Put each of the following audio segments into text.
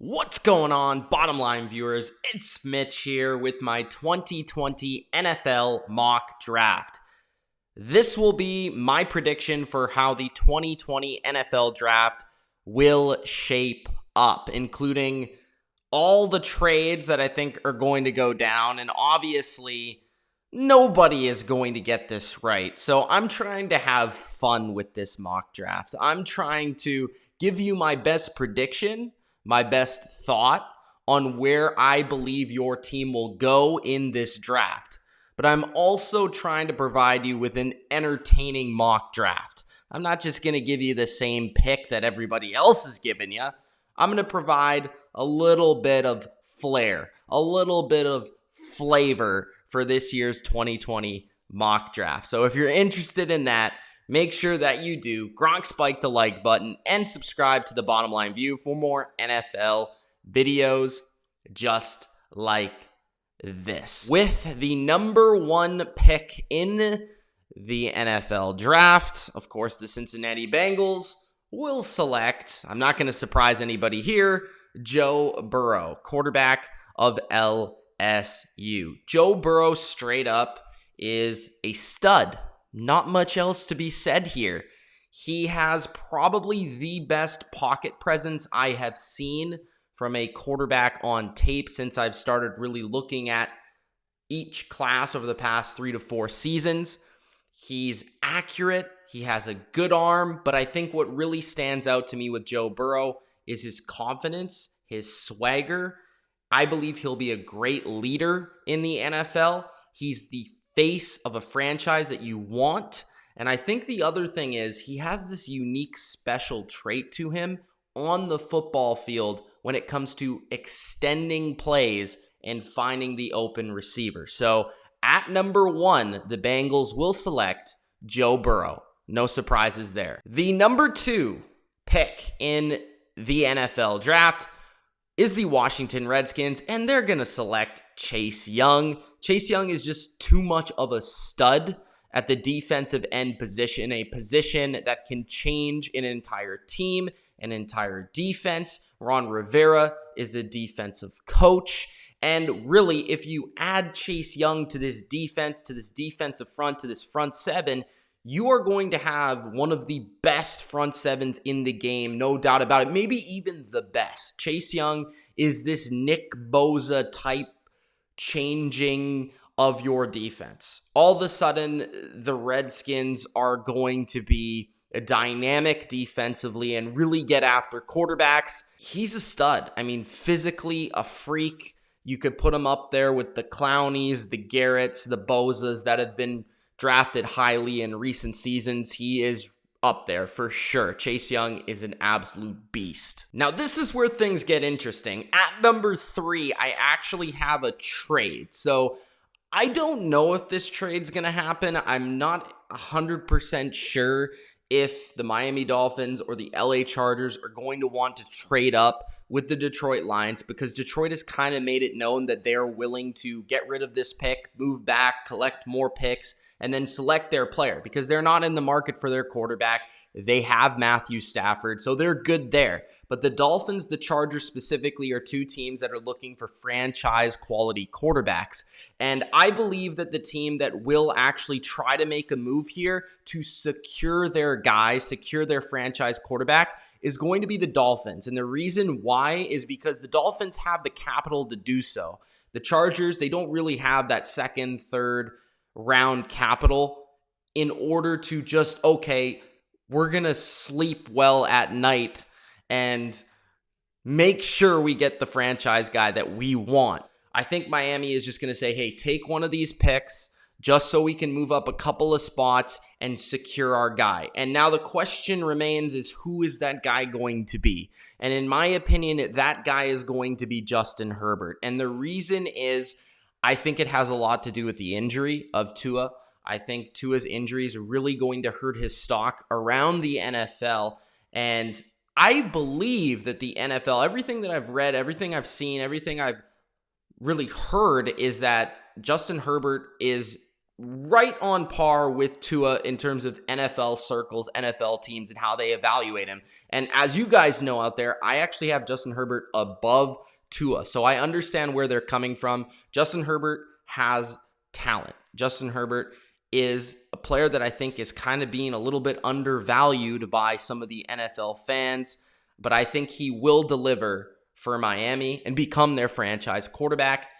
What's going on, bottom line viewers? It's Mitch here with my 2020 NFL mock draft. This will be my prediction for how the 2020 NFL draft will shape up, including all the trades that I think are going to go down. And obviously, nobody is going to get this right. So I'm trying to have fun with this mock draft. I'm trying to give you my best prediction, my best thought on where I believe your team will go in this draft. But I'm also trying to provide you with an entertaining mock draft. I'm not just going to give you the same pick that everybody else is giving you. I'm going to provide a little bit of flair, a little bit of flavor for this year's 2020 mock draft. So if you're interested in that, make sure that you do spike the like button and subscribe to the Bottom Line View for more NFL videos just like this. With the number one pick in the NFL draft, of course, the Cincinnati Bengals will select, I'm not going to surprise anybody here, Joe Burrow, quarterback of LSU. Joe Burrow straight up is a stud. Not much else to be said here. He has probably the best pocket presence I have seen from a quarterback on tape since I've started really looking at each class over the past 3 to 4 seasons. He's accurate. He has a good arm, but I think what really stands out to me with Joe Burrow is his confidence, his swagger. I believe he'll be a great leader in the NFL. He's the face of a franchise that you want. And I think the other thing is he has this unique special trait to him on the football field when it comes to extending plays and finding the open receiver. So at number one, the Bengals will select Joe Burrow. No surprises there. The number two pick in the NFL draft is the Washington Redskins, and they're going to select Chase Young. Chase Young is just too much of a stud at the defensive end position, a position that can change an entire team, an entire defense. Ron Rivera is a defensive coach. And really, if you add Chase Young to this defense, to this defensive front, to this front seven, you are going to have one of the best front sevens in the game, no doubt about it. Maybe even the best. Chase Young is this Nick Bosa type changing of your defense. All of a sudden, the Redskins are going to be dynamic defensively and really get after quarterbacks. He's a stud. I mean, physically a freak. You could put him up there with the Clownies, the Garretts, the Bosas that have been drafted highly in recent seasons. He is up there for sure. Chase Young is an absolute beast. Now, this is where things get interesting. At number 3, I actually have a trade. So I don't know if this trade's going to happen. I'm not 100% sure if the Miami Dolphins or the LA Chargers are going to want to trade up with the Detroit Lions, because Detroit has kind of made it known that they're willing to get rid of this pick, move back, collect more picks, and then select their player, because they're not in the market for their quarterback. They have Matthew Stafford, so they're good there. But the Dolphins, the Chargers specifically, are two teams that are looking for franchise quality quarterbacks. And I believe that the team that will actually try to make a move here to secure their guy, secure their franchise quarterback, is going to be the Dolphins. And the reason why is because the Dolphins have the capital to do so. The Chargers, they don't really have that second, third round capital in order to just, okay, we're going to sleep well at night and make sure we get the franchise guy that we want. I think Miami is just going to say, hey, take one of these picks just so we can move up a couple of spots and secure our guy. And now the question remains is, who is that guy going to be? And in my opinion, that guy is going to be Justin Herbert. And the reason is, I think it has a lot to do with the injury of Tua. I think Tua's injury is really going to hurt his stock around the NFL. And I believe that the NFL, everything that I've read, everything I've seen, everything I've really heard is that Justin Herbert is right on par with Tua in terms of NFL circles, NFL teams, and how they evaluate him. And as you guys know out there, I actually have Justin Herbert above Tua. So I understand where they're coming from. Justin Herbert has talent. Justin Herbert is a player that I think is kind of being a little bit undervalued by some of the NFL fans, but I think he will deliver for Miami and become their franchise quarterback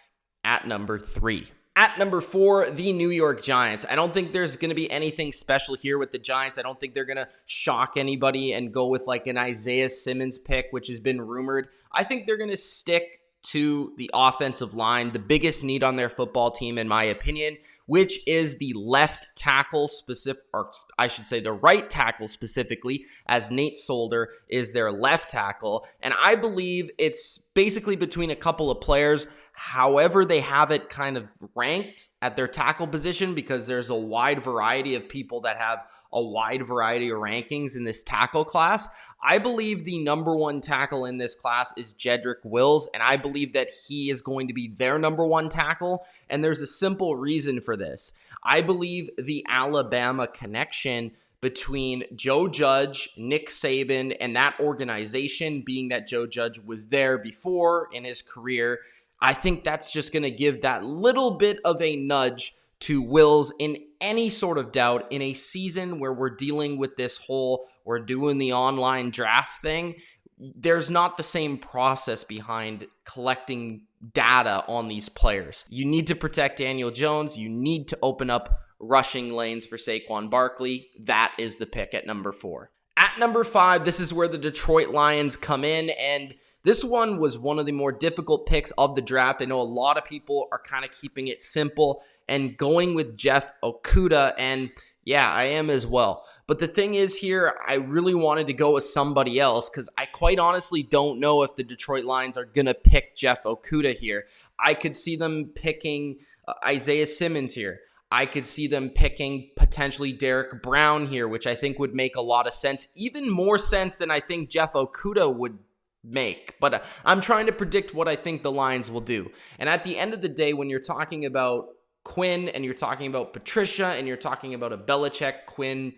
at number 3. At number 4, the New York Giants. I don't think there's going to be anything special here with the Giants. I don't think they're going to shock anybody and go with like an Isaiah Simmons pick, which has been rumored. I think they're going to stick to the offensive line, the biggest need on their football team, in my opinion, which is the left tackle specific, or I should say the right tackle specifically, as Nate Solder is their left tackle. And I believe it's basically between a couple of players. However, they have it kind of ranked at their tackle position because there's a wide variety of people that have a wide variety of rankings in this tackle class. I believe the number 1 tackle in this class is Jedrick Wills, and I believe that he is going to be their number 1 tackle, and there's a simple reason for this. I believe the Alabama connection between Joe Judge, Nick Saban, and that organization, being that Joe Judge was there before in his career, I think that's just going to give that little bit of a nudge to Wills in any sort of doubt in a season where we're dealing with this whole, we're doing the online draft thing. There's not the same process behind collecting data on these players. You need to protect Daniel Jones. You need to open up rushing lanes for Saquon Barkley. That is the pick at number 4. At number 5, this is where the Detroit Lions come in, and this one was one of the more difficult picks of the draft. I know a lot of people are kind of keeping it simple and going with Jeff Okudah, and yeah, I am as well. But the thing is here, I really wanted to go with somebody else because I quite honestly don't know if the Detroit Lions are going to pick Jeff Okudah here. I could see them picking Isaiah Simmons here. I could see them picking potentially Derek Brown here, which I think would make a lot of sense, even more sense than I think Jeff Okudah would make. But I'm trying to predict what I think the Lions will do. And at the end of the day, when you're talking about Quinn and you're talking about Patricia and you're talking about a Belichick, Quinn,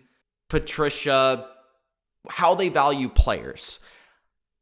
Patricia, how they value players,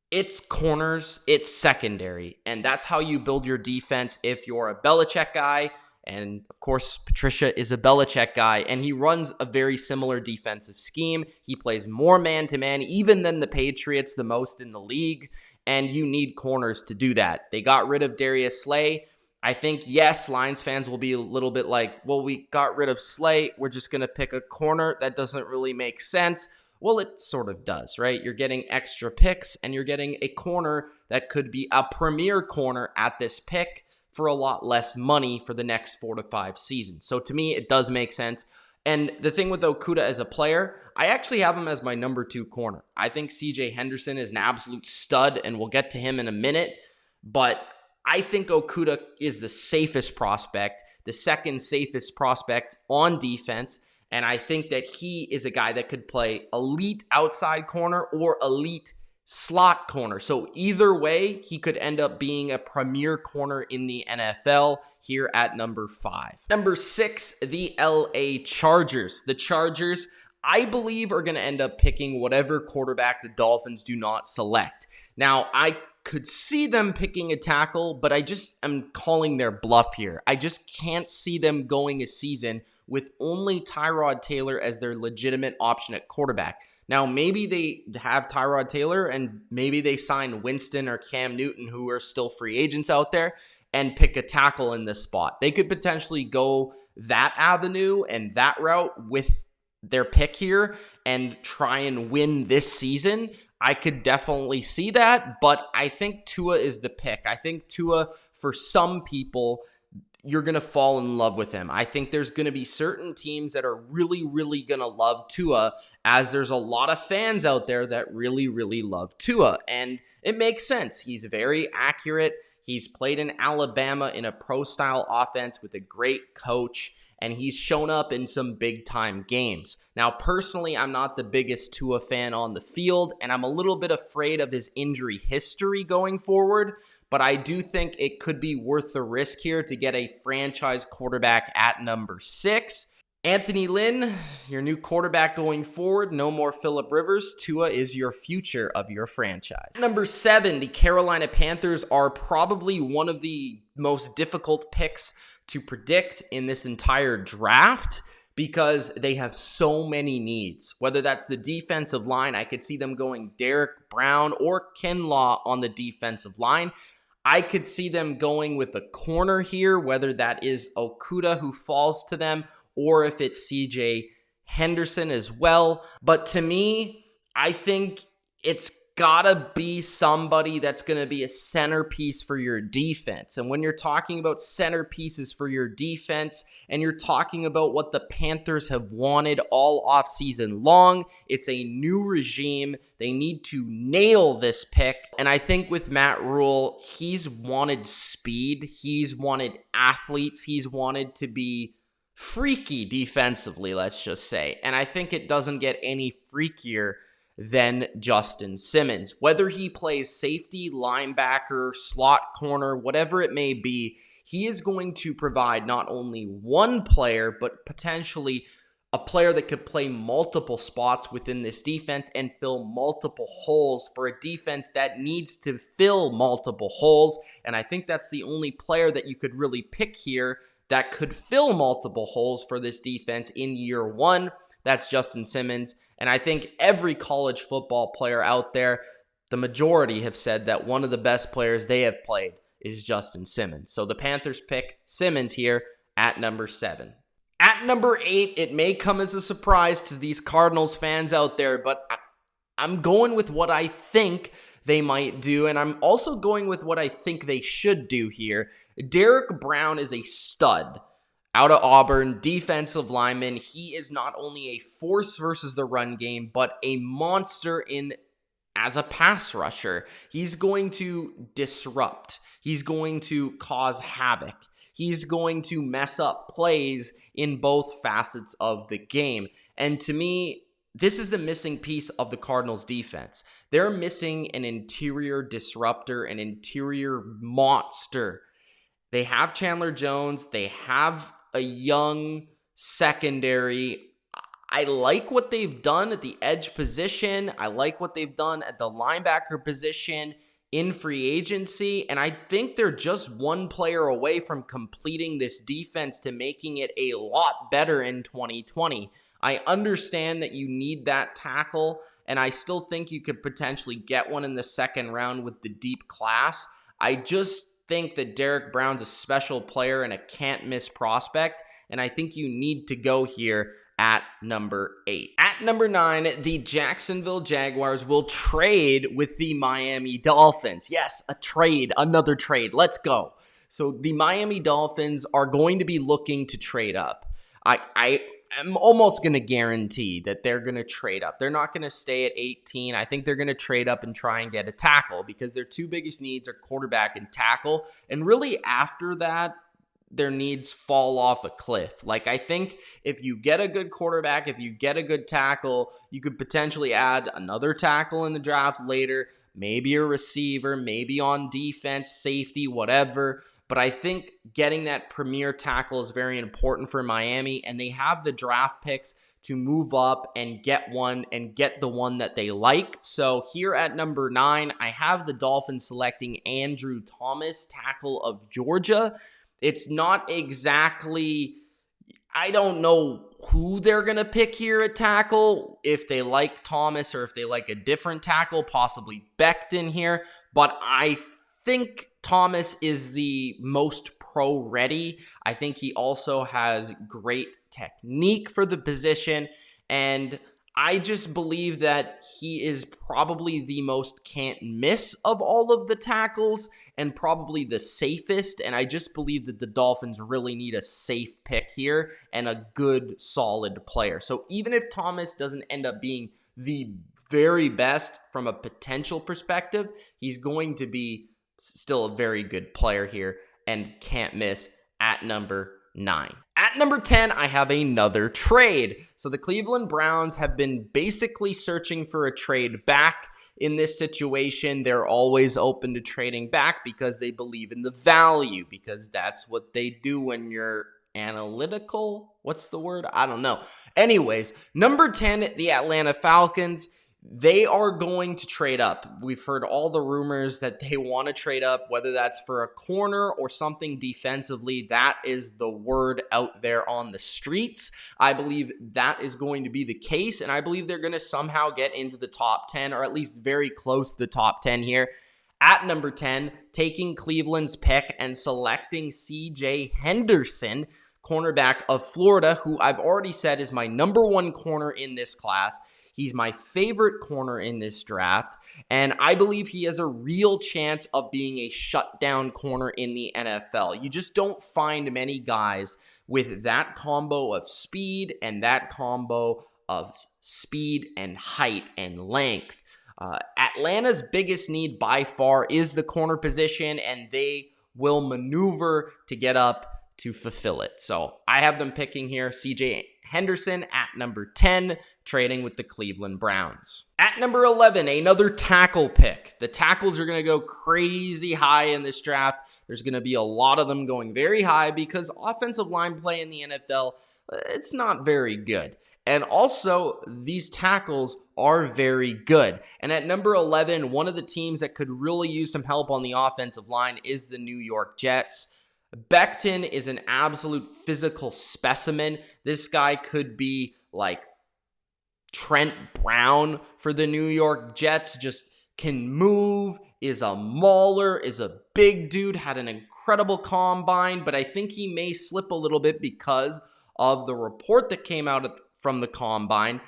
it's corners, it's secondary, and that's how you build your defense if you're a Belichick guy. And of course, Patricia is a Belichick guy, and he runs a very similar defensive scheme. He plays more man-to-man, even than the Patriots, the most in the league, and you need corners to do that. They got rid of Darius Slay. I think, yes, Lions fans will be a little bit like, well, we got rid of Slay. We're just going to pick a corner. That doesn't really make sense. Well, it sort of does, right? You're getting extra picks, and you're getting a corner that could be a premier corner at this pick for a lot less money for the next 4 to 5 seasons. So to me, it does make sense. And the thing with Okudah as a player, I actually have him as my number 2 corner. I think CJ Henderson is an absolute stud, and we'll get to him in a minute. But I think Okudah is the safest prospect, the second safest prospect on defense. And I think that he is a guy that could play elite outside corner or elite slot corner. So either way, he could end up being a premier corner in the NFL here at number 5. Number 6, the LA Chargers. The Chargers, I believe, are going to end up picking whatever quarterback the Dolphins do not select. Now, I could see them picking a tackle, but I just am calling their bluff here. I just can't see them going a season with only Tyrod Taylor as their legitimate option at quarterback. Now, maybe they have Tyrod Taylor and maybe they sign Winston or Cam Newton, who are still free agents out there, and pick a tackle in this spot. They could potentially go that avenue and that route with their pick here and try and win this season. I could definitely see that, but I think Tua is the pick. I think Tua, for some people, you're going to fall in love with him. I think there's going to be certain teams that are really, really going to love Tua, as there's a lot of fans out there that really, really love Tua. And it makes sense. He's very accurate. He's played in Alabama in a pro-style offense with a great coach, and he's shown up in some big-time games. Now, personally, I'm not the biggest Tua fan on the field, and I'm a little bit afraid of his injury history going forward, but I do think it could be worth the risk here to get a franchise quarterback at number 6. Anthony Lynn, your new quarterback going forward. No more Phillip Rivers. Tua is your future of your franchise. Number 7, the Carolina Panthers are probably one of the most difficult picks to predict in this entire draft because they have so many needs. Whether that's the defensive line, I could see them going Derek Brown or Kinlaw on the defensive line. I could see them going with a corner here, whether that is Okudah who falls to them, or if it's CJ Henderson as well. But to me, I think it's gotta be somebody that's gonna be a centerpiece for your defense. And when you're talking about centerpieces for your defense, and you're talking about what the Panthers have wanted all offseason long, it's a new regime. They need to nail this pick. And I think with Matt Rule, he's wanted speed. He's wanted athletes. He's wanted to be freaky defensively, let's just say. And I think it doesn't get any freakier than Justin Simmons. Whether he plays safety, linebacker, slot corner, whatever it may be, he is going to provide not only one player, but potentially a player that could play multiple spots within this defense and fill multiple holes for a defense that needs to fill multiple holes. And I think that's the only player that you could really pick here that could fill multiple holes for this defense in year one. That's Justin Simmons. And I think every college football player out there, the majority have said that one of the best players they have played is Justin Simmons. So the Panthers pick Simmons here at number 7. At number 8, it may come as a surprise to these Cardinals fans out there, but I'm going with what I think they might do, and I'm also going with what I think they should do here. Derek Brown is a stud out of Auburn, defensive lineman. He is not only a force versus the run game, but a monster as a pass rusher. He's going to disrupt. He's going to cause havoc. He's going to mess up plays in both facets of the game. And to me, this is the missing piece of the Cardinals defense. They're missing an interior disruptor, an interior monster. They have Chandler Jones. They have a young secondary. I like what they've done at the edge position. I like what they've done at the linebacker position in free agency. And I think they're just one player away from completing this defense to making it a lot better in 2020. I understand that you need that tackle, and I still think you could potentially get one in the second round with the deep class. I just think that Derek Brown's a special player and a can't-miss prospect, and I think you need to go here at number 8. At number 9, the Jacksonville Jaguars will trade with the Miami Dolphins. Yes, a trade, another trade. Let's go. So the Miami Dolphins are going to be looking to trade up. I'm almost going to guarantee that they're going to trade up. They're not going to stay at 18. I think they're going to trade up and try and get a tackle because their two biggest needs are quarterback and tackle. And really after that, their needs fall off a cliff. Like, I think if you get a good quarterback, if you get a good tackle, you could potentially add another tackle in the draft later, maybe a receiver, maybe on defense, safety, whatever. But I think getting that premier tackle is very important for Miami, and they have the draft picks to move up and get one and get the one that they like. So here at number 9, I have the Dolphins selecting Andrew Thomas, tackle of Georgia. It's not exactly, I don't know who they're going to pick here at tackle, if they like Thomas or if they like a different tackle, possibly Becton here. But I think Thomas is the most pro-ready. I think he also has great technique for the position, and I just believe that he is probably the most can't-miss of all of the tackles and probably the safest, and I just believe that the Dolphins really need a safe pick here and a good, solid player. So even if Thomas doesn't end up being the very best from a potential perspective, he's going to be Still a very good player here and can't miss at number 9. At number 10, I have another trade. So the Cleveland Browns have been basically searching for a trade back. In this situation, they're always open to trading back because they believe in the value, because that's what they do when you're analytical. What's the word? I don't know. Anyways, number 10, the Atlanta Falcons. They are going to trade up. We've heard all the rumors that they want to trade up, whether that's for a corner or something defensively. That is the word out there on the streets. I believe that is going to be the case, and I believe they're going to somehow get into the top 10, or at least very close to the top 10 here. At number 10, taking Cleveland's pick and selecting C.J. Henderson, cornerback of Florida, who I've already said is my number 1 corner in this class. He's my favorite corner in this draft, and I believe he has a real chance of being a shutdown corner in the NFL. You just don't find many guys with that combo of speed and that combo of speed and height and length. Atlanta's biggest need by far is the corner position, and they will maneuver to get up to fulfill it. So I have them picking here CJ Henderson at number 10, trading with the Cleveland Browns. At number 11, another tackle pick. The tackles are going to go crazy high in this draft. There's going to be a lot of them going very high because offensive line play in the NFL, it's not very good. And also, these tackles are very good. And at number 11, one of the teams that could really use some help on the offensive line is the New York Jets. Becton is an absolute physical specimen. This guy could be like Trent Brown for the New York Jets. Just can move, is a mauler, is a big dude, had an incredible combine, but I think he may slip a little bit because of the report that came out from the combine.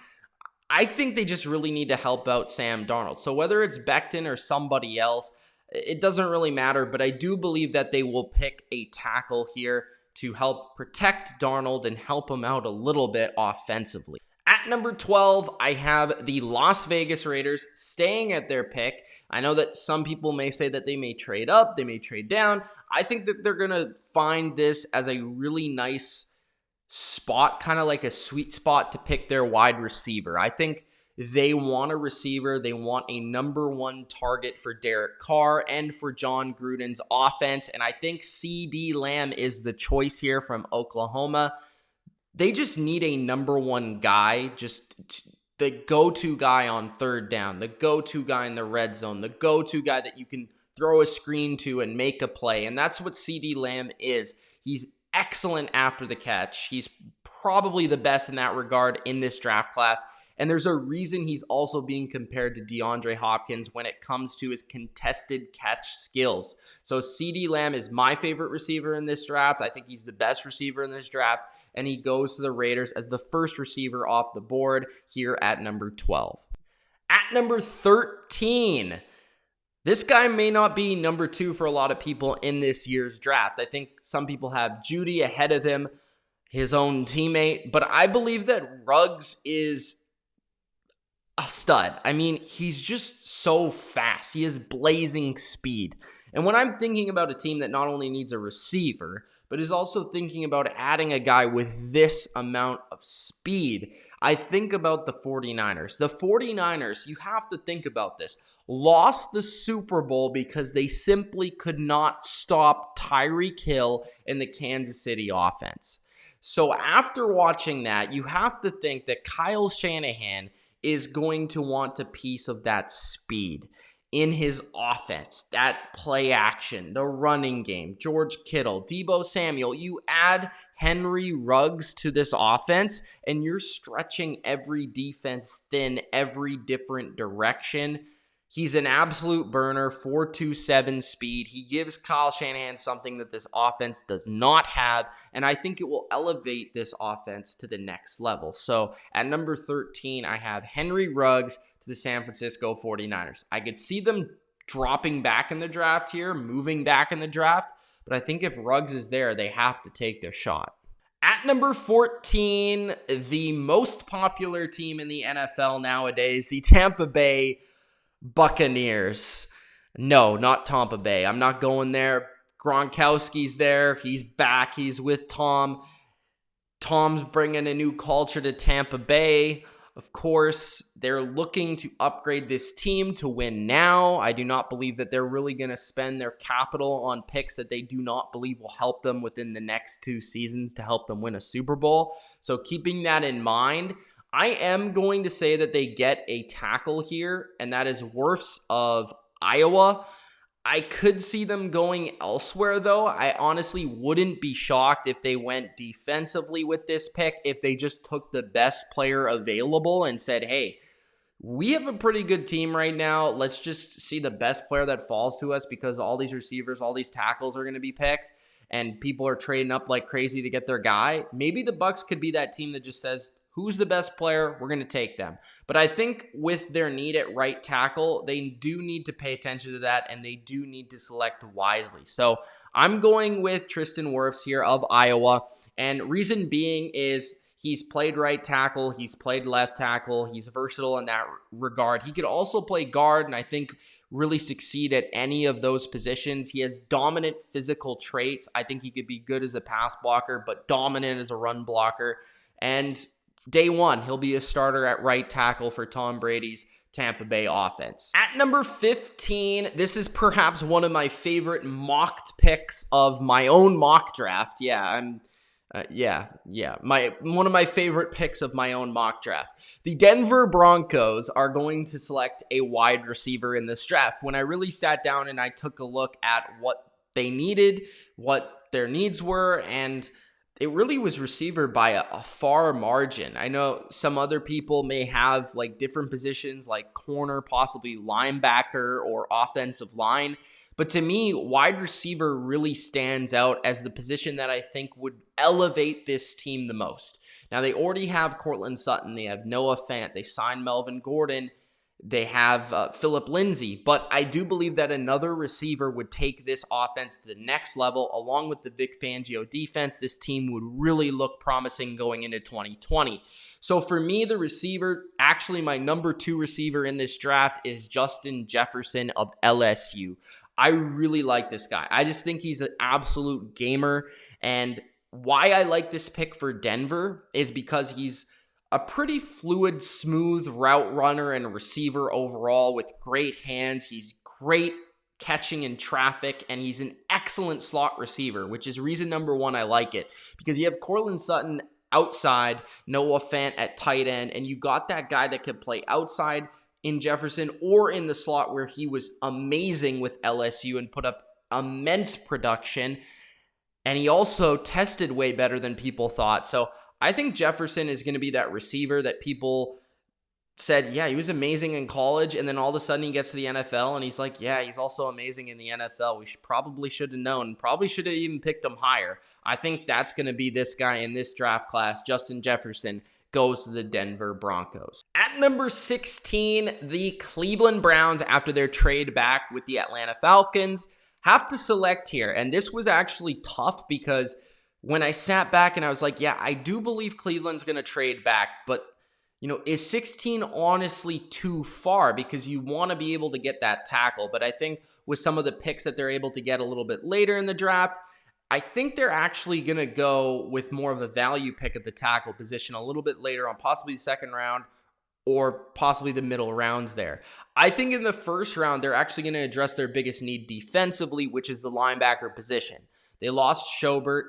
I think they just really need to help out Sam Darnold. So whether it's Becton or somebody else, it doesn't really matter, but I do believe that they will pick a tackle here to help protect Darnold and help him out a little bit offensively. At number 12, I have the Las Vegas Raiders staying at their pick. I know that some people may say that they may trade up, they may trade down. I think that they're going to find this as a really nice spot, kind of like a sweet spot to pick their wide receiver. I think they want a receiver. They want a number 1 target for Derek Carr and for John Gruden's offense. And I think CeeDee Lamb is the choice here from Oklahoma. They just need a number 1 guy, just the go-to guy on third down, the go-to guy in the red zone, the go-to guy that you can throw a screen to and make a play. And that's what CeeDee Lamb is. He's excellent after the catch. He's probably the best in that regard in this draft class. And there's a reason he's also being compared to DeAndre Hopkins when it comes to his contested catch skills. So CeeDee Lamb is my favorite receiver in this draft. I think he's the best receiver in this draft. And he goes to the Raiders as the first receiver off the board here at number 12. At number 13, this guy may not be number 2 for a lot of people in this year's draft. I think some people have Judy ahead of him, his own teammate. But I believe that Ruggs is a stud. I mean, he's just so fast. He has blazing speed. And when I'm thinking about a team that not only needs a receiver, but is also thinking about adding a guy with this amount of speed, I think about the 49ers. The 49ers, you have to think about this, lost the Super Bowl because they simply could not stop Tyreek Hill in the Kansas City offense. So after watching that, you have to think that Kyle Shanahan is going to want a piece of that speed in his offense, that play action, the running game, George Kittle, Deebo Samuel. You add Henry Ruggs to this offense, and you're stretching every defense thin, every different direction. He's an absolute burner, 4.27 speed. He gives Kyle Shanahan something that this offense does not have, and I think it will elevate this offense to the next level. So at number 13, I have Henry Ruggs to the San Francisco 49ers. I could see them dropping back in the draft here, moving back in the draft, but I think if Ruggs is there, they have to take their shot. At number 14, the most popular team in the NFL nowadays, the Tampa Bay Buccaneers. No, not Tampa Bay. I'm not going there. Gronkowski's there. He's back. He's with Tom. Tom's bringing a new culture to Tampa Bay. Of course, they're looking to upgrade this team to win now. I do not believe that they're really going to spend their capital on picks that they do not believe will help them within the next 2 seasons to help them win a Super Bowl. So keeping that in mind, I am going to say that they get a tackle here, and that is Wirfs of Iowa. I could see them going elsewhere, though. I honestly wouldn't be shocked if they went defensively with this pick, if they just took the best player available and said, hey, we have a pretty good team right now. Let's just see the best player that falls to us because all these receivers, all these tackles are going to be picked and people are trading up like crazy to get their guy. Maybe the Bucs could be that team that just says, who's the best player? We're going to take them. But I think with their need at right tackle, they do need to pay attention to that, and they do need to select wisely. So I'm going with Tristan Wirfs here of Iowa, and reason being is he's played right tackle, he's played left tackle, he's versatile in that regard. He could also play guard, and I think really succeed at any of those positions. He has dominant physical traits. I think he could be good as a pass blocker, but dominant as a run blocker. And day one, he'll be a starter at right tackle for Tom Brady's Tampa Bay offense. At number 15, this is perhaps one of my favorite mocked picks of my own mock draft. One of my favorite picks of my own mock draft. The Denver Broncos are going to select a wide receiver in this draft. When I really sat down and I took a look at what they needed, what their needs were, and it really was receiver by a far margin. I know some other people may have like different positions like corner, possibly linebacker or offensive line. But to me, wide receiver really stands out as the position that I think would elevate this team the most. Now, they already have Courtland Sutton. They have Noah Fant. They signed Melvin Gordon. They have Phillip Lindsay, but I do believe that another receiver would take this offense to the next level. Along with the Vic Fangio defense, this team would really look promising going into 2020. So for me, the receiver, actually my number 2 receiver in this draft is Justin Jefferson of LSU. I really like this guy. I just think he's an absolute gamer, and why I like this pick for Denver is because he's a pretty fluid, smooth route runner and receiver overall with great hands. He's great catching in traffic, and he's an excellent slot receiver, which is reason number 1 I like it. Because you have Courtland Sutton outside, Noah Fant at tight end, and you got that guy that could play outside in Jefferson or in the slot where he was amazing with LSU and put up immense production. And he also tested way better than people thought. So I think Jefferson is going to be that receiver that people said, yeah, he was amazing in college, and then all of a sudden he gets to the NFL, and he's like, yeah, he's also amazing in the NFL. We probably should have known. Probably should have even picked him higher. I think that's going to be this guy in this draft class. Justin Jefferson goes to the Denver Broncos. At number 16, the Cleveland Browns, after their trade back with the Atlanta Falcons, have to select here. And this was actually tough because when I sat back and I was like, yeah, I do believe Cleveland's going to trade back, but is 16 honestly too far? Because you want to be able to get that tackle. But I think with some of the picks that they're able to get a little bit later in the draft, I think they're actually going to go with more of a value pick at the tackle position a little bit later on, possibly the second round or possibly the middle rounds there. I think in the first round, they're actually going to address their biggest need defensively, which is the linebacker position. They lost Schobert.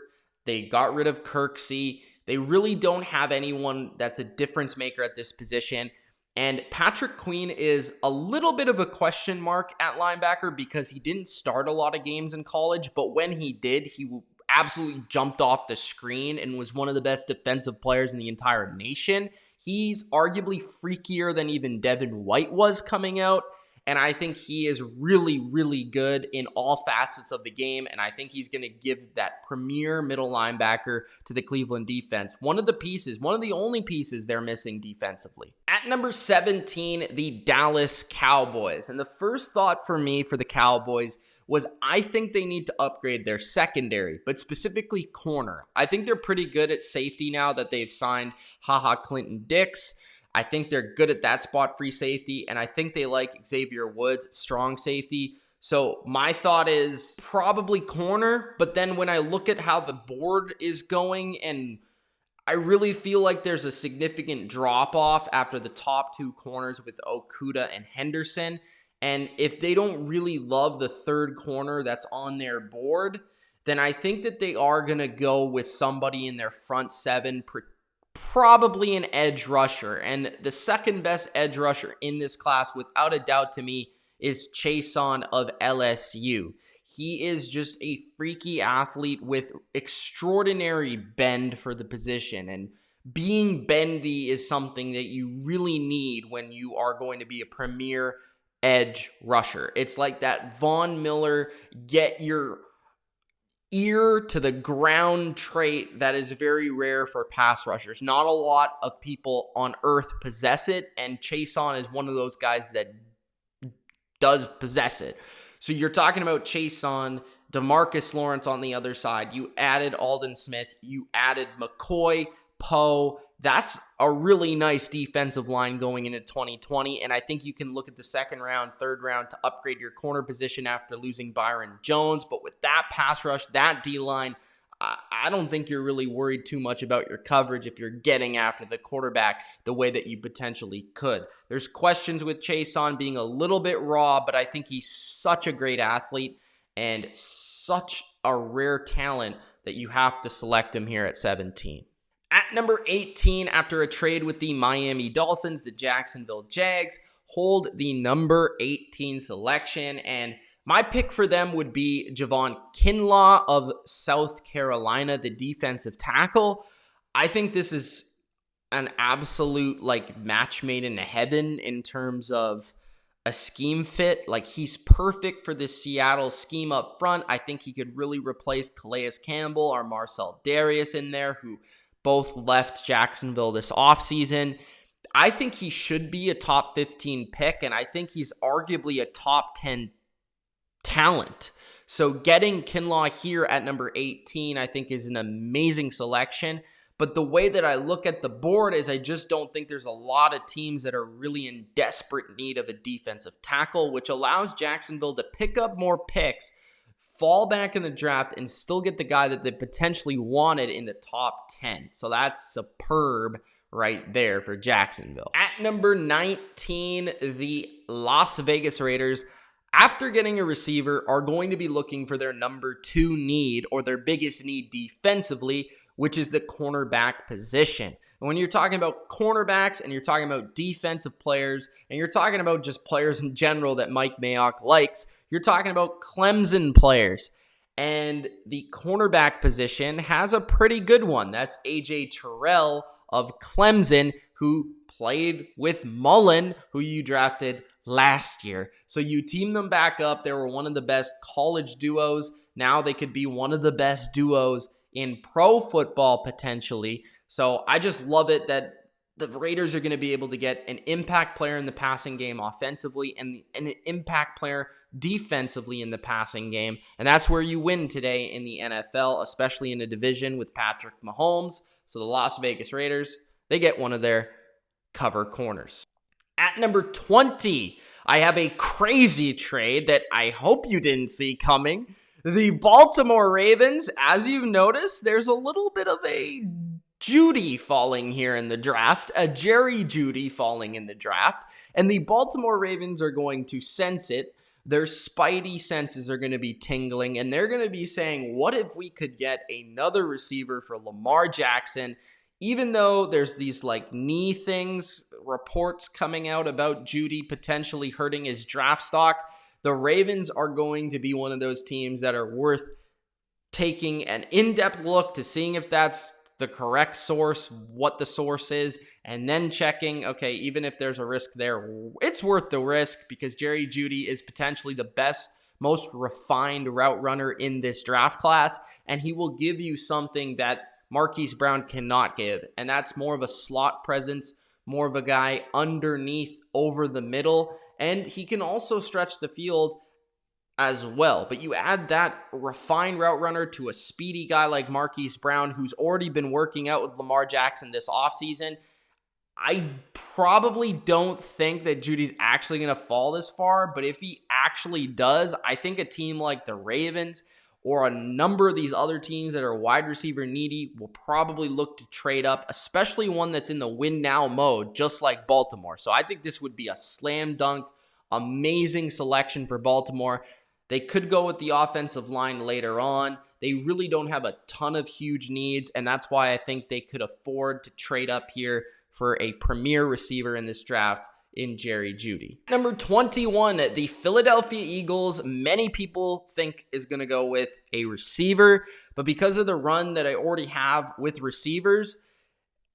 They got rid of Kirksey. They really don't have anyone that's a difference maker at this position. And Patrick Queen is a little bit of a question mark at linebacker because he didn't start a lot of games in college, but when he did, he absolutely jumped off the screen and was one of the best defensive players in the entire nation. He's arguably freakier than even Devin White was coming out. And I think he is really, really good in all facets of the game. And I think he's going to give that premier middle linebacker to the Cleveland defense. One of the only pieces they're missing defensively. At number 17, the Dallas Cowboys. And the first thought for me for the Cowboys was I think they need to upgrade their secondary, but specifically corner. I think they're pretty good at safety now that they've signed Clinton Dix. I think they're good at that spot, free safety, and I think they like Xavier Woods, strong safety. So my thought is probably corner, but then when I look at how the board is going, and I really feel like there's a significant drop-off after the top two corners with Okudah and Henderson. And if they don't really love the third corner that's on their board, then I think that they are going to go with somebody in their front seven, probably an edge rusher. And the second best edge rusher in this class, without a doubt to me, is Chason of LSU. He is just a freaky athlete with extraordinary bend for the position. And being bendy is something that you really need when you are going to be a premier edge rusher. It's like that Von Miller, get your ear to the ground trait that is very rare for pass rushers. Not a lot of people on earth possess it, and Chason is one of those guys that does possess it. So you're talking about Chason, DeMarcus Lawrence on the other side. You added Aldon Smith. You added McCoy, Poe. That's a really nice defensive line going into 2020. And I think you can look at the second round, third round to upgrade your corner position after losing Byron Jones. But with that pass rush, that D-line, I don't think you're really worried too much about your coverage if you're getting after the quarterback the way that you potentially could. There's questions with Chason being a little bit raw, but I think he's such a great athlete and such a rare talent that you have to select him here at 17. At number 18, after a trade with the Miami Dolphins, the Jacksonville Jags hold the number 18 selection, and my pick for them would be Javon Kinlaw of South Carolina, the defensive tackle. I think this is an absolute match made in heaven in terms of a scheme fit. Like, he's perfect for the Seattle scheme up front. I think he could really replace Calais Campbell or Marcel Darius in there, who both left Jacksonville this offseason. I think he should be a top 15 pick, and I think he's arguably a top 10 talent. So getting Kinlaw here at number 18, I think, is an amazing selection. But the way that I look at the board is I just don't think there's a lot of teams that are really in desperate need of a defensive tackle, which allows Jacksonville to pick up more picks, fall back in the draft, and still get the guy that they potentially wanted in the top 10. So that's superb right there for Jacksonville. At number 19, the Las Vegas Raiders, after getting a receiver, are going to be looking for their number 2 need, or their biggest need defensively, which is the cornerback position. And when you're talking about cornerbacks and you're talking about defensive players and you're talking about just players in general that Mike Mayock likes, you're talking about Clemson players. And the cornerback position has a pretty good one. That's A.J. Terrell of Clemson, who played with Mullen, who you drafted last year. So you team them back up. They were one of the best college duos. Now they could be one of the best duos in pro football potentially. So I just love it that the Raiders are going to be able to get an impact player in the passing game offensively and an impact player defensively in the passing game. And that's where you win today in the NFL, especially in a division with Patrick Mahomes. So the Las Vegas Raiders, they get one of their cover corners. At number 20, I have a crazy trade that I hope you didn't see coming. The Baltimore Ravens, as you've noticed, there's a little bit of a Judy falling here in the draft, a Jerry Judy falling in the draft, and the Baltimore Ravens are going to sense it. Their spidey senses are going to be tingling, and they're going to be saying, what if we could get another receiver for Lamar Jackson? Even though there's these knee things, reports coming out about Judy potentially hurting his draft stock, the Ravens are going to be one of those teams that are worth taking an in-depth look to seeing if that's the correct source, what the source is, and then checking, okay, even if there's a risk there, it's worth the risk because Jerry Judy is potentially the best, most refined route runner in this draft class, and he will give you something that Marquise Brown cannot give, and that's more of a slot presence, more of a guy underneath, over the middle, and he can also stretch the field as well. But you add that refined route runner to a speedy guy like Marquise Brown, who's already been working out with Lamar Jackson this offseason. I probably don't think that Judy's actually going to fall this far, but if he actually does, I think a team like the Ravens or a number of these other teams that are wide receiver needy will probably look to trade up, especially one that's in the win now mode, just like Baltimore. So I think this would be a slam dunk, amazing selection for Baltimore. They could go with the offensive line later on. They really don't have a ton of huge needs, and that's why I think they could afford to trade up here for a premier receiver in this draft in Jerry Jeudy. Number 21, the Philadelphia Eagles. Many people think is going to go with a receiver, but because of the run that I already have with receivers,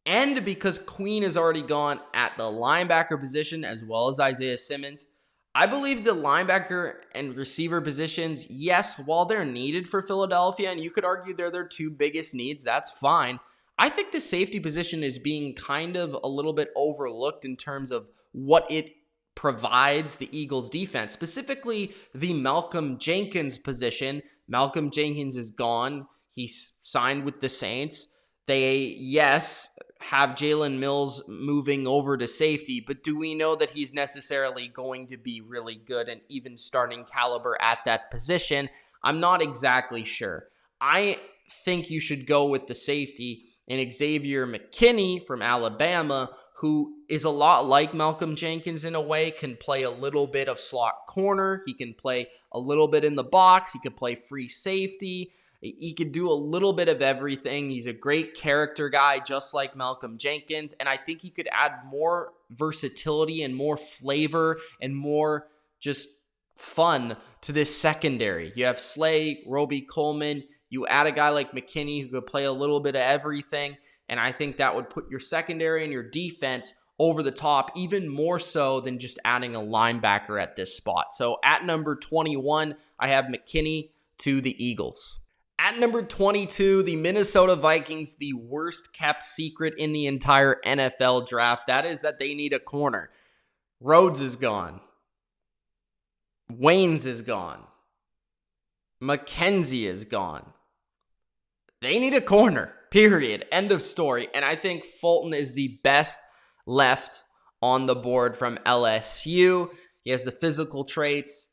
and because Queen is already gone at the linebacker position as well as Isaiah Simmons, I believe the linebacker and receiver positions, yes, while they're needed for Philadelphia, and you could argue they're their two biggest needs, that's fine. I think the safety position is being kind of a little bit overlooked in terms of what it provides the Eagles defense, specifically the Malcolm Jenkins position. Malcolm Jenkins is gone. He's signed with the Saints. They, yes, have Jalen Mills moving over to safety, but do we know that he's necessarily going to be really good and even starting caliber at that position? I'm not exactly sure. I think you should go with the safety and Xavier McKinney from Alabama, who is a lot like Malcolm Jenkins in a way, can play a little bit of slot corner. He can play a little bit in the box. He could play free safety. He could do a little bit of everything. He's a great character guy, just like Malcolm Jenkins. And I think he could add more versatility and more flavor and more just fun to this secondary. You have Slay, Roby Coleman. You add a guy like McKinney who could play a little bit of everything, and I think that would put your secondary and your defense over the top, even more so than just adding a linebacker at this spot. So at number 21, I have McKinney to the Eagles. At number 22, the Minnesota Vikings, the worst kept secret in the entire NFL draft. That is that they need a corner. Rhodes is gone. Waynes is gone. McKenzie is gone. They need a corner, period. End of story. And I think Fulton is the best left on the board from LSU. He has the physical traits.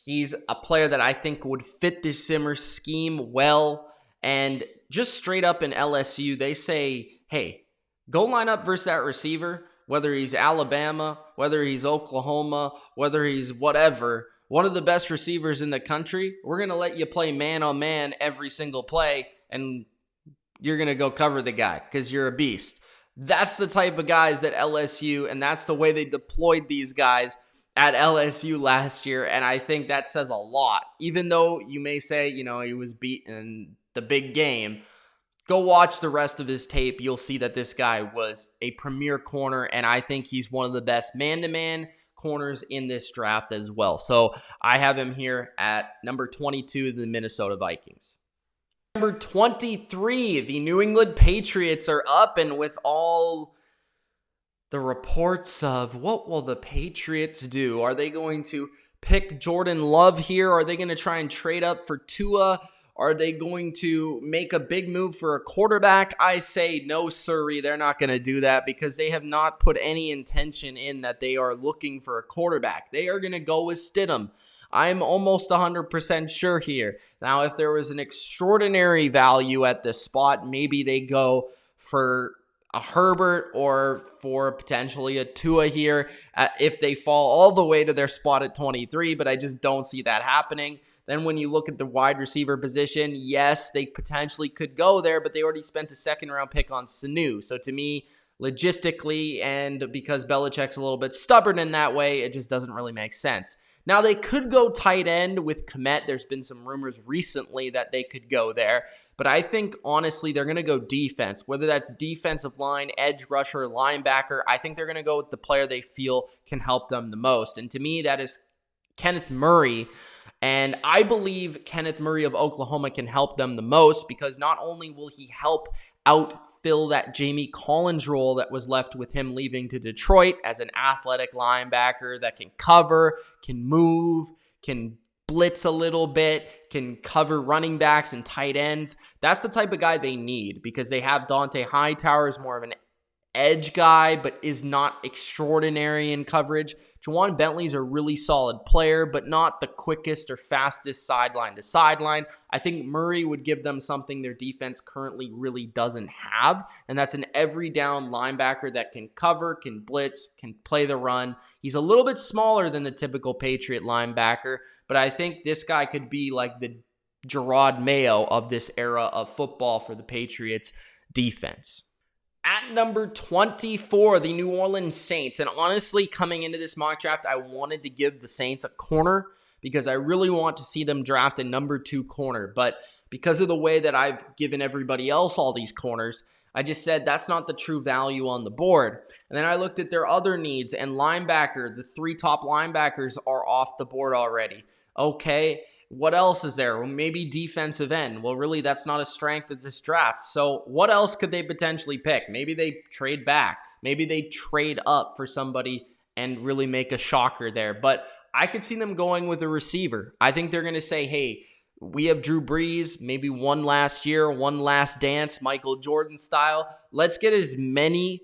He's a player that I think would fit the Simmer scheme well. And just straight up in LSU, they say, hey, go line up versus that receiver, whether he's Alabama, whether he's Oklahoma, whether he's whatever, one of the best receivers in the country. We're going to let you play man on man every single play, and you're going to go cover the guy because you're a beast. That's the type of guys that LSU, and that's the way they deployed these guys at LSU last year, and I think that says a lot. Even though you may say, he was beaten in the big game, go watch the rest of his tape. You'll see that this guy was a premier corner, and I think he's one of the best man-to-man corners in this draft as well. So I have him here at number 22, the Minnesota Vikings. Number 23, the New England Patriots are up, and with all the reports of what will the Patriots do? Are they going to pick Jordan Love here? Are they going to try and trade up for Tua? Are they going to make a big move for a quarterback? I say no, sirree. They're not going to do that because they have not put any intention in that they are looking for a quarterback. They are going to go with Stidham. I'm almost 100% sure here. Now, if there was an extraordinary value at this spot, maybe they go for a Herbert or for potentially a Tua here if they fall all the way to their spot at 23, but I just don't see that happening. Then when you look at the wide receiver position, yes, they potentially could go there, but they already spent a second-round pick on Sanu. So to me, logistically, and because Belichick's a little bit stubborn in that way, it just doesn't really make sense. Now, they could go tight end with Kmet. There's been some rumors recently that they could go there. But I think, honestly, they're going to go defense. Whether that's defensive line, edge rusher, linebacker, I think they're going to go with the player they feel can help them the most. And to me, that is Kenneth Murray. And I believe Kenneth Murray of Oklahoma can help them the most because not only will he help outfill that Jamie Collins role that was left with him leaving to Detroit as an athletic linebacker that can cover, can move, can blitz a little bit, can cover running backs and tight ends. That's the type of guy they need because they have Dante Hightower as more of an edge guy, but is not extraordinary in coverage. Juwan Bentley's a really solid player, but not the quickest or fastest sideline to sideline. I think Murray would give them something their defense currently really doesn't have, and that's an every down linebacker that can cover, can blitz, can play the run. He's a little bit smaller than the typical Patriot linebacker, but I think this guy could be like the Gerard Mayo of this era of football for the Patriots defense. At number 24, the New Orleans Saints. And honestly, coming into this mock draft, I wanted to give the Saints a corner because I really want to see them draft a number 2 corner. But because of the way that I've given everybody else all these corners, I just said that's not the true value on the board. And then I looked at their other needs, and linebacker, the 3 top linebackers are off the board already. Okay. What else is there? Well, maybe defensive end. Well, really, that's not a strength of this draft. So what else could they potentially pick? Maybe they trade back. Maybe they trade up for somebody and really make a shocker there. But I could see them going with a receiver. I think they're going to say, hey, we have Drew Brees, maybe one last year, one last dance, Michael Jordan style. Let's get as many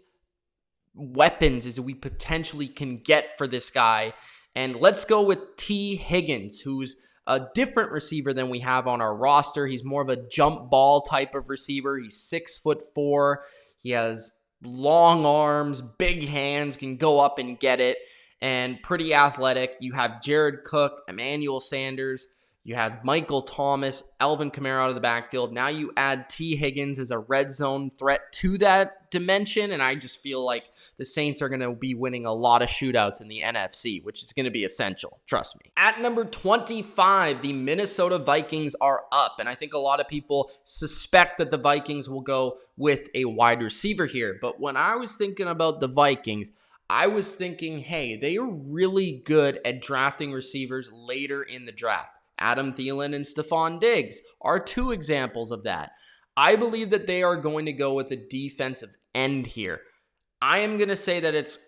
weapons as we potentially can get for this guy. And let's go with T. Higgins, who's a different receiver than we have on our roster. He's more of a jump ball type of receiver. He's 6'4". He has long arms, big hands, can go up and get it, and pretty athletic. You have Jared Cook, Emmanuel Sanders. You have Michael Thomas, Alvin Kamara out of the backfield. Now you add T. Higgins as a red zone threat to that dimension, and I just feel like the Saints are going to be winning a lot of shootouts in the NFC, which is going to be essential, trust me. At number 25, the Minnesota Vikings are up, and I think a lot of people suspect that the Vikings will go with a wide receiver here, but when I was thinking about the Vikings, I was thinking, hey, they are really good at drafting receivers later in the draft. Adam Thielen and Stephon Diggs are 2 examples of that. I believe that they are going to go with a defensive end here. I am going to say that it's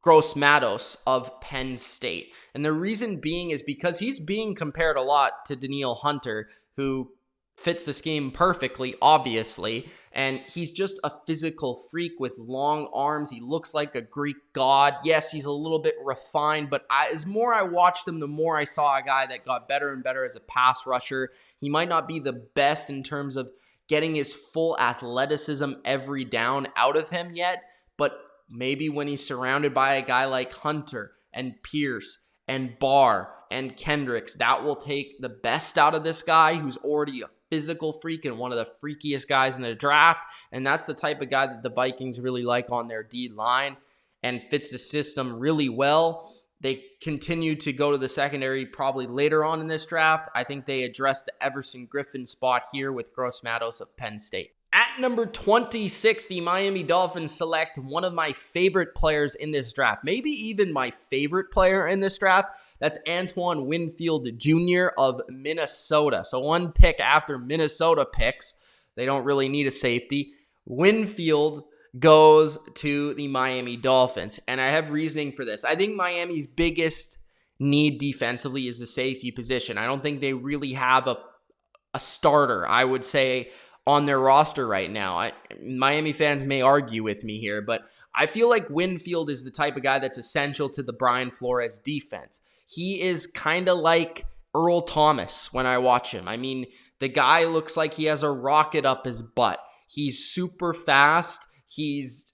Gross Matos of Penn State. And the reason being is because he's being compared a lot to Danielle Hunter, who fits the scheme perfectly, obviously, and he's just a physical freak with long arms. He looks like a Greek god. Yes, he's a little bit refined, but as more I watched him, the more I saw a guy that got better and better as a pass rusher. He might not be the best in terms of getting his full athleticism every down out of him yet, but maybe when he's surrounded by a guy like Hunter and Pierce and Barr and Kendricks, that will take the best out of this guy who's already a physical freak and one of the freakiest guys in the draft. And that's the type of guy that the Vikings really like on their D line and fits the system really well. They continue to go to the secondary probably later on in this draft. I think they address the Everson Griffin spot here with Gross Matos of Penn State. At number 26, the Miami Dolphins select one of my favorite players in this draft, maybe even my favorite player in this draft. That's Antoine Winfield Jr. of Minnesota. So one pick after Minnesota picks. They don't really need a safety. Winfield goes to the Miami Dolphins, and I have reasoning for this. I think Miami's biggest need defensively is the safety position. I don't think they really have a starter, I would say, on their roster right now. Miami fans may argue with me here, but I feel like Winfield is the type of guy that's essential to the Brian Flores defense. He is kind of like Earl Thomas when I watch him. I mean, the guy looks like he has a rocket up his butt. He's super fast. He's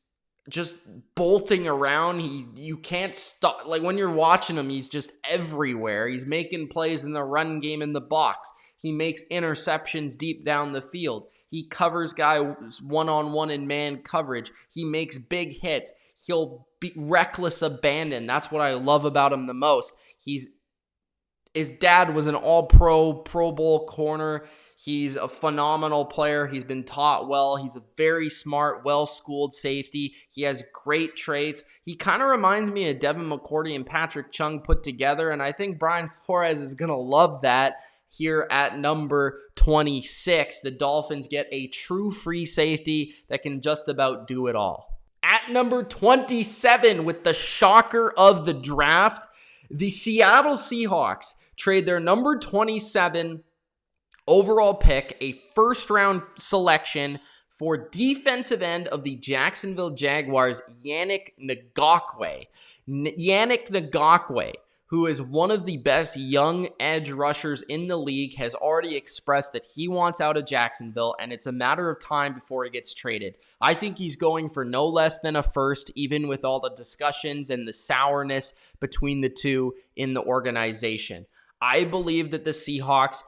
just bolting around. You can't stop. Like when you're watching him, he's just everywhere. He's making plays in the run game in the box. He makes interceptions deep down the field. He covers guys one-on-one in man coverage. He makes big hits. He'll be reckless abandon. That's what I love about him the most. His dad was an all-pro, Pro Bowl corner. He's a phenomenal player. He's been taught well. He's a very smart, well-schooled safety. He has great traits. He kind of reminds me of Devin McCourty and Patrick Chung put together, and I think Brian Flores is going to love that. Here at number 26, the Dolphins get a true free safety that can just about do it all. At number 27, with the shocker of the draft, the Seattle Seahawks trade their number 27 overall pick, a first-round selection, for defensive end of the Jacksonville Jaguars, Yannick Ngakoue. Yannick Ngakoue, who is one of the best young edge rushers in the league, has already expressed that he wants out of Jacksonville, and it's a matter of time before he gets traded. I think he's going for no less than a first, even with all the discussions and the sourness between the two in the organization. I believe that the Seahawks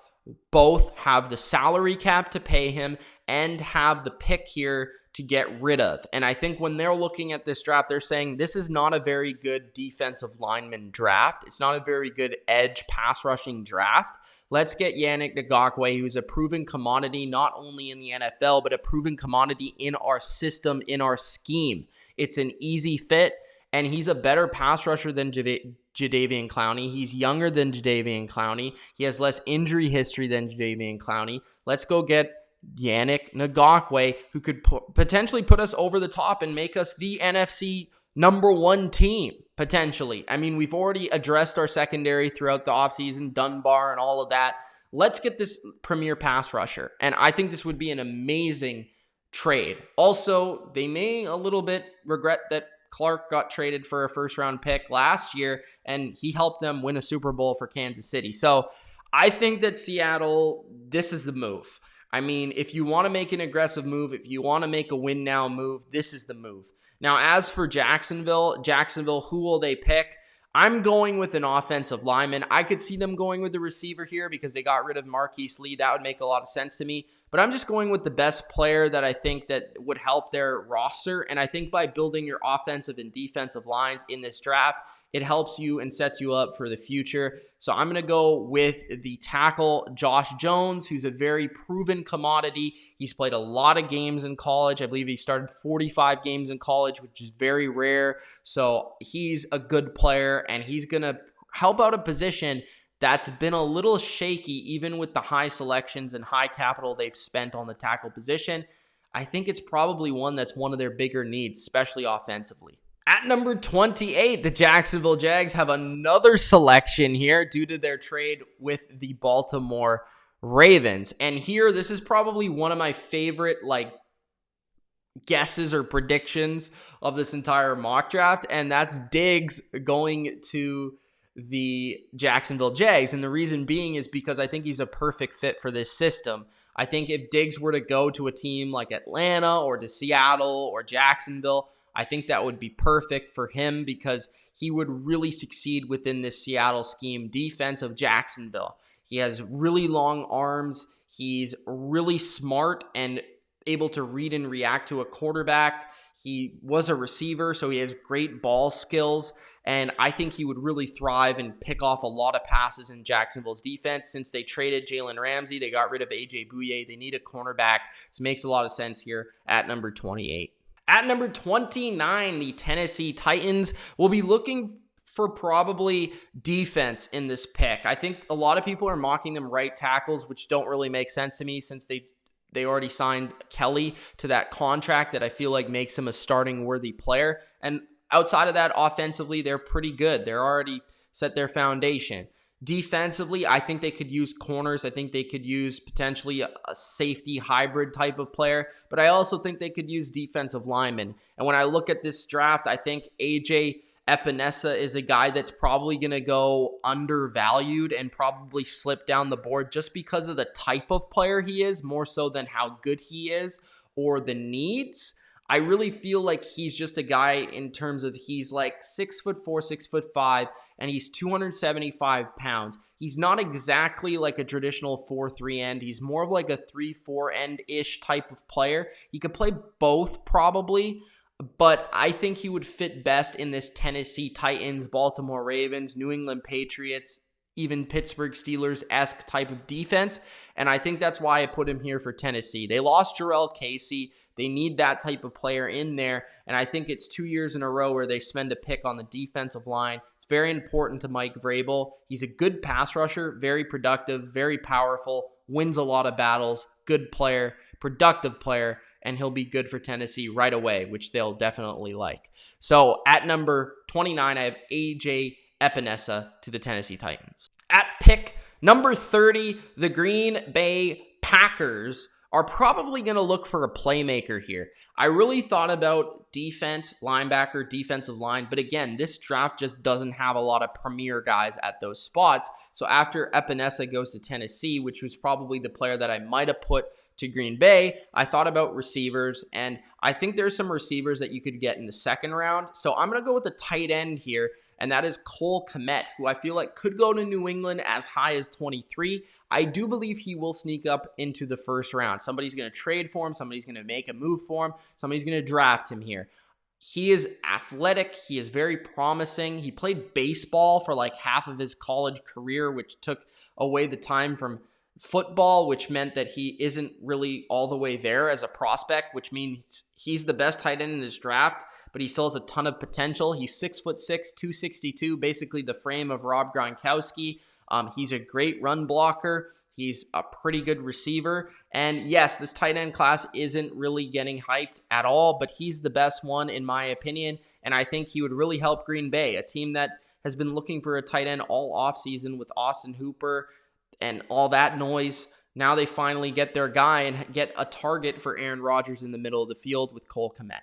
both have the salary cap to pay him and have the pick here to get rid of. And I think when they're looking at this draft, they're saying this is not a very good defensive lineman draft. It's not a very good edge pass rushing draft. Let's get Yannick Ngakoue, who's a proven commodity not only in the NFL, but a proven commodity in our system, in our scheme. It's an easy fit, and he's a better pass rusher than Jadeveon Clowney. He's younger than Jadeveon Clowney. He has less injury history than Jadeveon Clowney. Let's go get Yannick Ngakoue, who could potentially put us over the top and make us the NFC #1 team, potentially. I mean, we've already addressed our secondary throughout the offseason, Dunbar and all of that. Let's get this premier pass rusher, and I think this would be an amazing trade. Also, they may a little bit regret that Clark got traded for a first-round pick last year, and he helped them win a Super Bowl for Kansas City. So I think that Seattle, this is the move. I mean, if you want to make an aggressive move, if you want to make a win now move, this is the move. Now, as for Jacksonville, who will they pick? I'm going with an offensive lineman. I could see them going with the receiver here because they got rid of Marquise Lee. That would make a lot of sense to me. But I'm just going with the best player that I think that would help their roster. And I think by building your offensive and defensive lines in this draft, it helps you and sets you up for the future. So I'm going to go with the tackle, Josh Jones, who's a very proven commodity. He's played a lot of games in college. I believe he started 45 games in college, which is very rare. So he's a good player, and he's going to help out a position that's been a little shaky, even with the high selections and high capital they've spent on the tackle position. I think it's probably one that's one of their bigger needs, especially offensively. At number 28, the Jacksonville Jags have another selection here due to their trade with the Baltimore Ravens. And here, this is probably one of my favorite guesses or predictions of this entire mock draft, and that's Diggs going to the Jacksonville Jags. And the reason being is because I think he's a perfect fit for this system. I think if Diggs were to go to a team like Atlanta or to Seattle or Jacksonville, I think that would be perfect for him because he would really succeed within this Seattle scheme defense of Jacksonville. He has really long arms. He's really smart and able to read and react to a quarterback. He was a receiver, so he has great ball skills. And I think he would really thrive and pick off a lot of passes in Jacksonville's defense. Since they traded Jalen Ramsey, they got rid of A.J. Bouye. They need a cornerback. So it makes a lot of sense here at number 28. At number 29, the Tennessee Titans will be looking for probably defense in this pick. I think a lot of people are mocking them right tackles, which don't really make sense to me since they already signed Kelly to that contract that I feel like makes him a starting worthy player. And outside of that, offensively, they're pretty good. They're already set their foundation. Defensively, I think they could use corners. I think they could use potentially a safety hybrid type of player, but I also think they could use defensive linemen. And when I look at this draft, I think AJ Epinesa is a guy that's probably going to go undervalued and probably slip down the board just because of the type of player he is, more so than how good he is or the needs. I really feel like he's just a guy in terms of he's like 6'4", 6'5", and he's 275 pounds. He's not exactly like a traditional 4-3 end. He's more of like a 3-4 end-ish type of player. He could play both probably, but I think he would fit best in this Tennessee Titans, Baltimore Ravens, New England Patriots, even Pittsburgh Steelers-esque type of defense, and I think that's why I put him here for Tennessee. They lost Jarrell Casey. They need that type of player in there, and I think it's 2 years in a row where they spend a pick on the defensive line. It's very important to Mike Vrabel. He's a good pass rusher, very productive, very powerful, wins a lot of battles, good player, productive player, and he'll be good for Tennessee right away, which they'll definitely like. So at number 29, I have AJ Epinesa to the Tennessee Titans. At pick number 30, the Green Bay Packers are probably going to look for a playmaker here. I really thought about defense, linebacker, defensive line, but again, this draft just doesn't have a lot of premier guys at those spots. So after Epinesa goes to Tennessee, which was probably the player that I might have put to Green Bay, I thought about receivers, and I think there's some receivers that you could get in the second round. So I'm going to go with the tight end here, and that is Cole Kmet, who I feel like could go to New England as high as 23. I do believe he will sneak up into the first round. Somebody's going to trade for him. Somebody's going to make a move for him. Somebody's going to draft him here. He is athletic. He is very promising. He played baseball for like half of his college career, which took away the time from football, which meant that he isn't really all the way there as a prospect, which means he's the best tight end in this draft, but he still has a ton of potential. He's 6'6", 262, basically the frame of Rob Gronkowski. He's a great run blocker. He's a pretty good receiver. And yes, this tight end class isn't really getting hyped at all, but he's the best one in my opinion. And I think he would really help Green Bay, a team that has been looking for a tight end all offseason with Austin Hooper and all that noise. Now they finally get their guy and get a target for Aaron Rodgers in the middle of the field with Cole Kmet.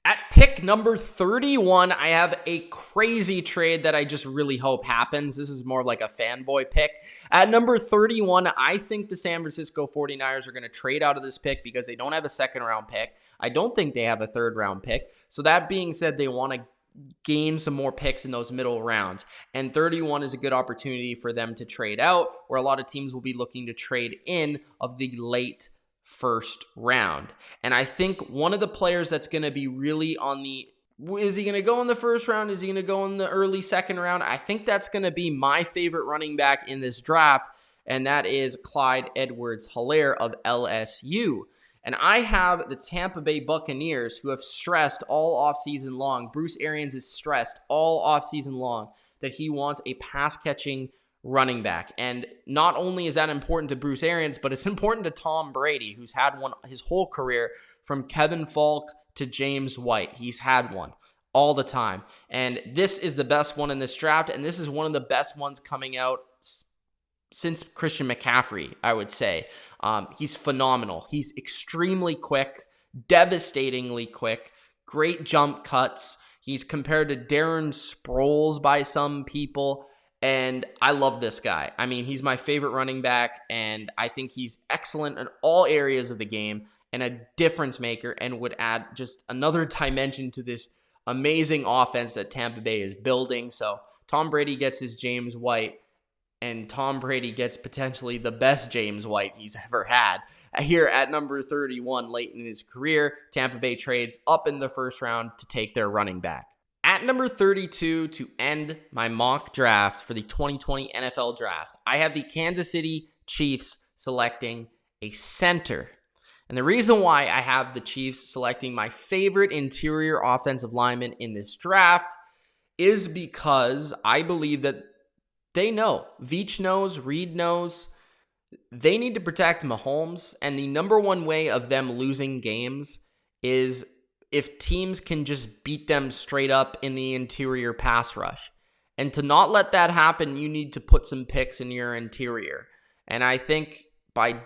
At pick number 31, I have a crazy trade that I just really hope happens. This is more like a fanboy pick. At number 31, I think the San Francisco 49ers are going to trade out of this pick because they don't have a second-round pick. I don't think they have a third-round pick. So that being said, they want to gain some more picks in those middle rounds. And 31 is a good opportunity for them to trade out, where a lot of teams will be looking to trade in of the late first round. And I think one of the players that's going to be really on the, is he going to go in the first round? Is he going to go in the early second round? I think that's going to be my favorite running back in this draft, and that is Clyde Edwards-Helaire of LSU. And I have the Tampa Bay Buccaneers, who have stressed all offseason long. Bruce Arians is stressed all offseason long that he wants a pass-catching running back. And not only is that important to Bruce Arians, but it's important to Tom Brady, who's had one his whole career from Kevin Falk to James White. He's had one all the time. And this is the best one in this draft, and this is one of the best ones coming out since Christian McCaffrey, I would say. He's phenomenal. He's extremely quick, devastatingly quick, great jump cuts. He's compared to Darren Sproles by some people, and I love this guy. I mean, he's my favorite running back, and I think he's excellent in all areas of the game and a difference maker and would add just another dimension to this amazing offense that Tampa Bay is building. So Tom Brady gets his James White, and Tom Brady gets potentially the best James White he's ever had. Here at number 31, late in his career, Tampa Bay trades up in the first round to take their running back. At number 32, to end my mock draft for the 2020 NFL Draft, I have the Kansas City Chiefs selecting a center. And the reason why I have the Chiefs selecting my favorite interior offensive lineman in this draft is because I believe that they know. Veach knows. Reed knows. They need to protect Mahomes, and the number one way of them losing games is if teams can just beat them straight up in the interior pass rush. And to not let that happen, you need to put some picks in your interior. And I think by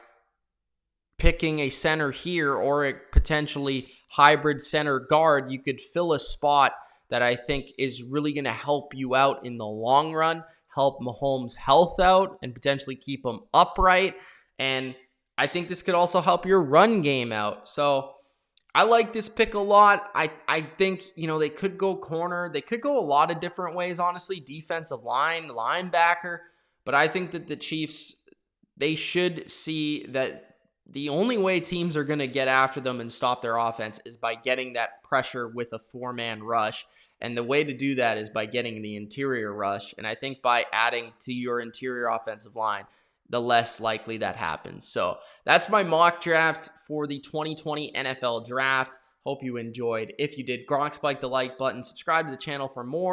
picking a center here or a potentially hybrid center guard, you could fill a spot that I think is really going to help you out in the long run, help Mahomes' health out, and potentially keep him upright. And I think this could also help your run game out. So I like this pick a lot. I think, they could go corner. They could go a lot of different ways, honestly. Defensive line, linebacker. But I think that the Chiefs, they should see that the only way teams are going to get after them and stop their offense is by getting that pressure with a four-man rush. And the way to do that is by getting the interior rush. And I think by adding to your interior offensive line, the less likely that happens. So that's my mock draft for the 2020 NFL Draft. Hope you enjoyed. If you did, Gronk, spike the like button, subscribe to the channel for more.